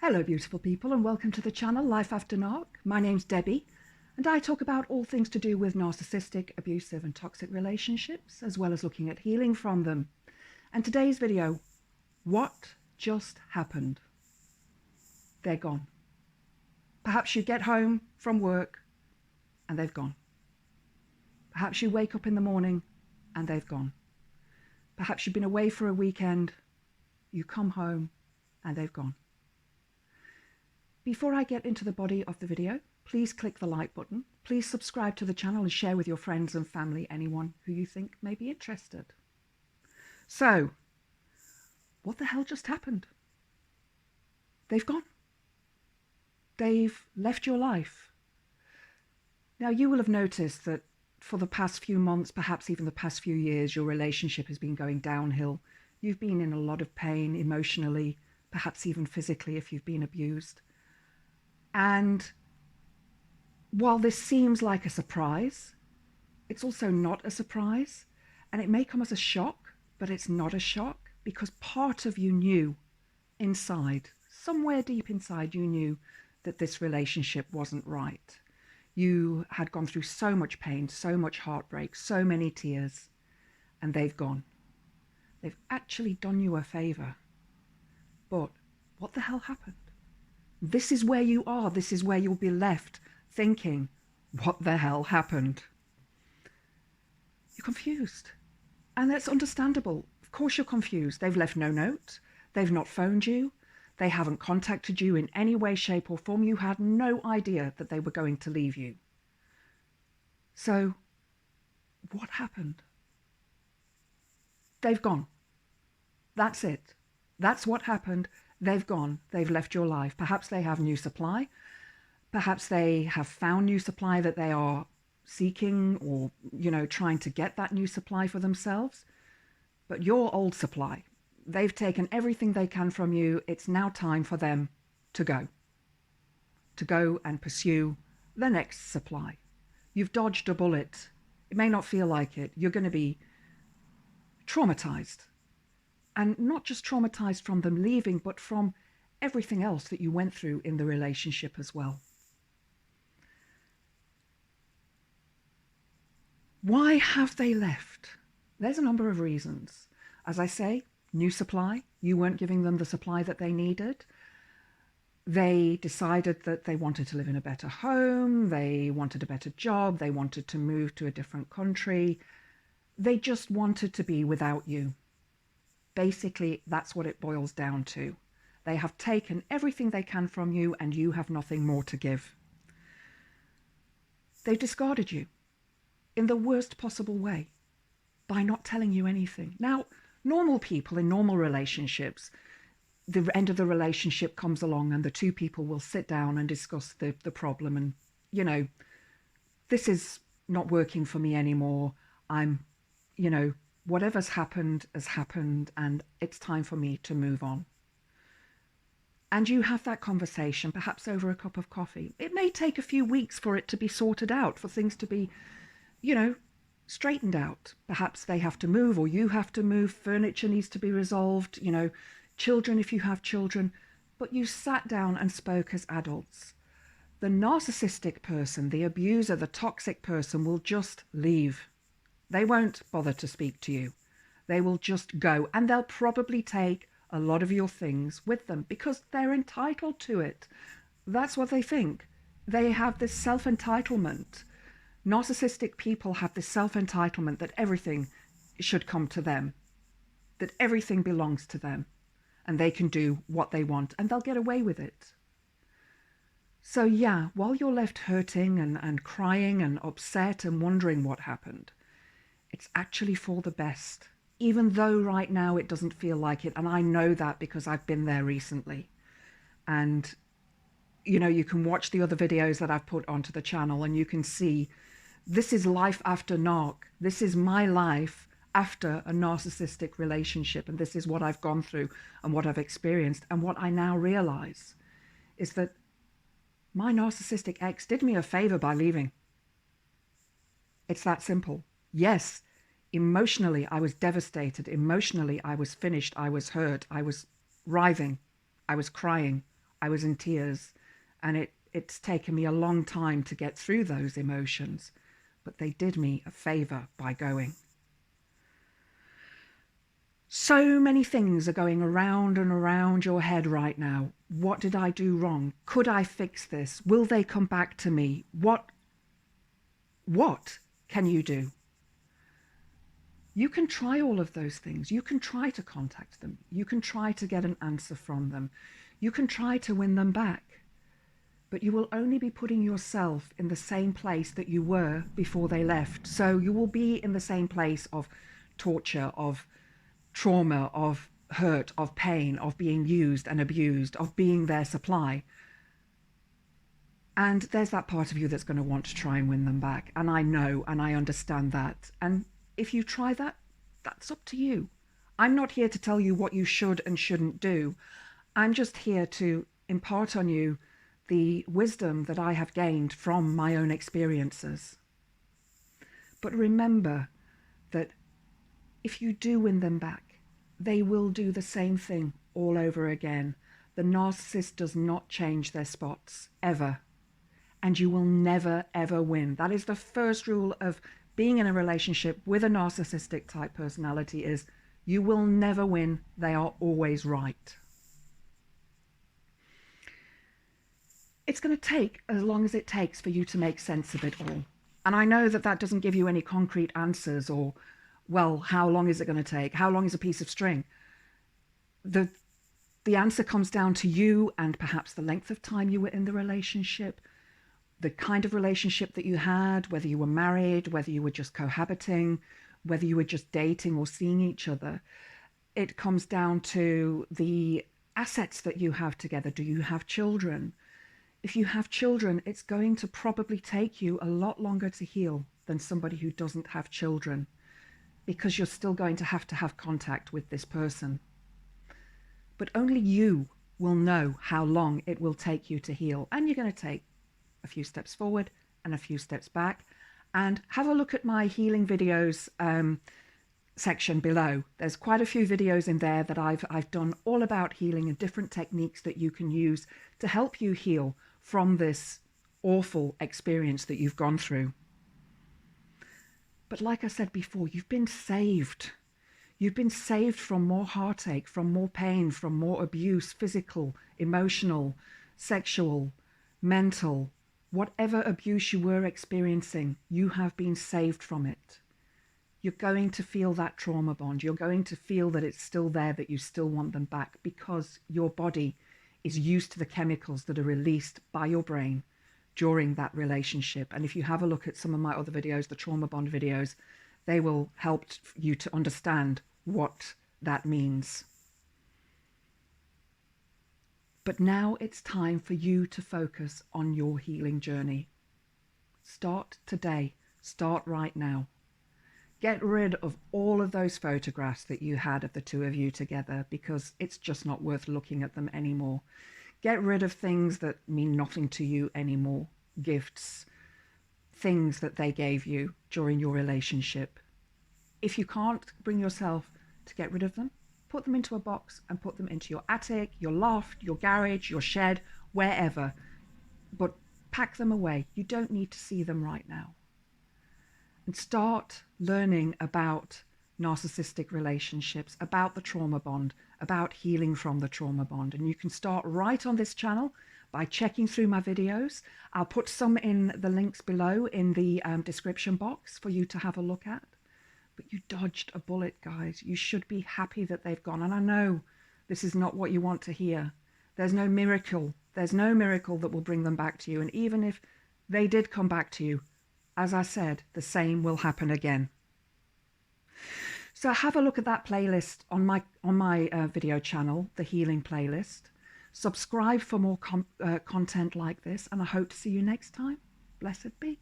Hello beautiful people and welcome to the channel Life After Narc. My name's Debbie and I talk about all things to do with narcissistic, abusive and toxic relationships, as well as looking at healing from them. And today's video, what just happened? They're gone. Perhaps you get home from work and they've gone. Perhaps you wake up in the morning and they've gone. Perhaps you've been away for a weekend, you come home and they've gone. Before I get into the body of the video, please click the like button. Please subscribe to the channel and share with your friends and family, anyone who you think may be interested. So, what the hell just happened? They've gone. They've left your life. Now, you will have noticed that for the past few months, perhaps even the past few years, your relationship has been going downhill. You've been in a lot of pain emotionally, perhaps even physically if you've been abused. And while this seems like a surprise, it's also not a surprise. And it may come as a shock, but it's not a shock because part of you knew inside, somewhere deep inside, you knew that this relationship wasn't right. You had gone through so much pain, so much heartbreak, so many tears, and they've gone. They've actually done you a favor. But what the hell happened? This is where you are. This is where you'll be left thinking, what the hell happened? You're confused. And that's understandable. Of course you're confused. They've left no note. They've not phoned you. They haven't contacted you in any way, shape or form. You had no idea that they were going to leave you. So, what happened? They've gone. That's it. That's what happened. They've gone. They've left your life. Perhaps they have new supply. Perhaps they have found new supply that they are seeking or, trying to get that new supply for themselves. But your old supply, they've taken everything they can from you. It's now time for them to go and pursue the next supply. You've dodged a bullet. It may not feel like it. You're going to be traumatized. And not just traumatized from them leaving, but from everything else that you went through in the relationship as well. Why have they left? There's a number of reasons. As I say, new supply. You weren't giving them the supply that they needed. They decided that they wanted to live in a better home. They wanted a better job. They wanted to move to a different country. They just wanted to be without you. Basically, that's what it boils down to. They have taken everything they can from you and you have nothing more to give. They've discarded you in the worst possible way by not telling you anything. Now, normal people in normal relationships, the end of the relationship comes along and the two people will sit down and discuss the problem and, this is not working for me anymore. Whatever's happened has happened and it's time for me to move on. And you have that conversation, perhaps over a cup of coffee. It may take a few weeks for it to be sorted out, for things to be, straightened out. Perhaps they have to move or you have to move. Furniture needs to be resolved, children if you have children. But you sat down and spoke as adults. The narcissistic person, the abuser, the toxic person will just leave. They won't bother to speak to you. They will just go and they'll probably take a lot of your things with them because they're entitled to it. That's what they think. They have this self-entitlement. Narcissistic people have this self-entitlement that everything should come to them, that everything belongs to them and they can do what they want and they'll get away with it. So yeah, while you're left hurting and crying and upset and wondering what happened, it's actually for the best, even though right now it doesn't feel like it. And I know that because I've been there recently. And, you can watch the other videos that I've put onto the channel and you can see this is life after narc. This is my life after a narcissistic relationship. And this is what I've gone through and what I've experienced. And what I now realize is that my narcissistic ex did me a favor by leaving. It's that simple. Yes, emotionally, I was devastated. Emotionally, I was finished. I was hurt. I was writhing. I was crying. I was in tears, and it's taken me a long time to get through those emotions, but they did me a favor by going. So many things are going around and around your head right now. What did I do wrong? Could I fix this? Will they come back to me? What can you do? You can try all of those things. You can try to contact them. You can try to get an answer from them. You can try to win them back. But you will only be putting yourself in the same place that you were before they left. So you will be in the same place of torture, of trauma, of hurt, of pain, of being used and abused, of being their supply. And there's that part of you that's going to want to try and win them back. And I know, and I understand that. And if you try that, that's up to you. I'm not here to tell you what you should and shouldn't do. I'm just here to impart on you the wisdom that I have gained from my own experiences. But remember that if you do win them back, they will do the same thing all over again. The narcissist does not change their spots, ever. And you will never, ever win. That is the first rule of being in a relationship with a narcissistic type personality, is you will never win. They are always right. It's going to take as long as it takes for you to make sense of it all. And I know that that doesn't give you any concrete answers or, well, how long is it going to take? How long is a piece of string? The answer comes down to you and perhaps the length of time you were in the relationship, the kind of relationship that you had, whether you were married, whether you were just cohabiting, whether you were just dating or seeing each other. It comes down to the assets that you have together. Do you have children? If you have children, it's going to probably take you a lot longer to heal than somebody who doesn't have children, because you're still going to have contact with this person. But only you will know how long it will take you to heal. And you're going to take a few steps forward and a few steps back. And have a look at my healing videos section below. There's quite a few videos in there that I've done all about healing and different techniques that you can use to help you heal from this awful experience that you've gone through. But like I said before, you've been saved. You've been saved from more heartache, from more pain, from more abuse, physical, emotional, sexual, mental. Whatever abuse you were experiencing, you have been saved from it. You're going to feel that trauma bond. You're going to feel that it's still there, that you still want them back, because your body is used to the chemicals that are released by your brain during that relationship. And if you have a look at some of my other videos, the trauma bond videos, they will help you to understand what that means. But now it's time for you to focus on your healing journey. Start today. Start right now. Get rid of all of those photographs that you had of the two of you together, because it's just not worth looking at them anymore. Get rid of things that mean nothing to you anymore. Gifts, things that they gave you during your relationship. If you can't bring yourself to get rid of them, put them into a box and put them into your attic, your loft, your garage, your shed, wherever. But pack them away. You don't need to see them right now. And start learning about narcissistic relationships, about the trauma bond, about healing from the trauma bond. And you can start right on this channel by checking through my videos. I'll put some in the links below in the description box for you to have a look at. But you dodged a bullet, guys. You should be happy that they've gone. And I know this is not what you want to hear. There's no miracle. There's no miracle that will bring them back to you. And even if they did come back to you, as I said, the same will happen again. So have a look at that playlist on my video channel, the healing playlist. Subscribe for more content like this, and I hope to see you next time. Blessed be.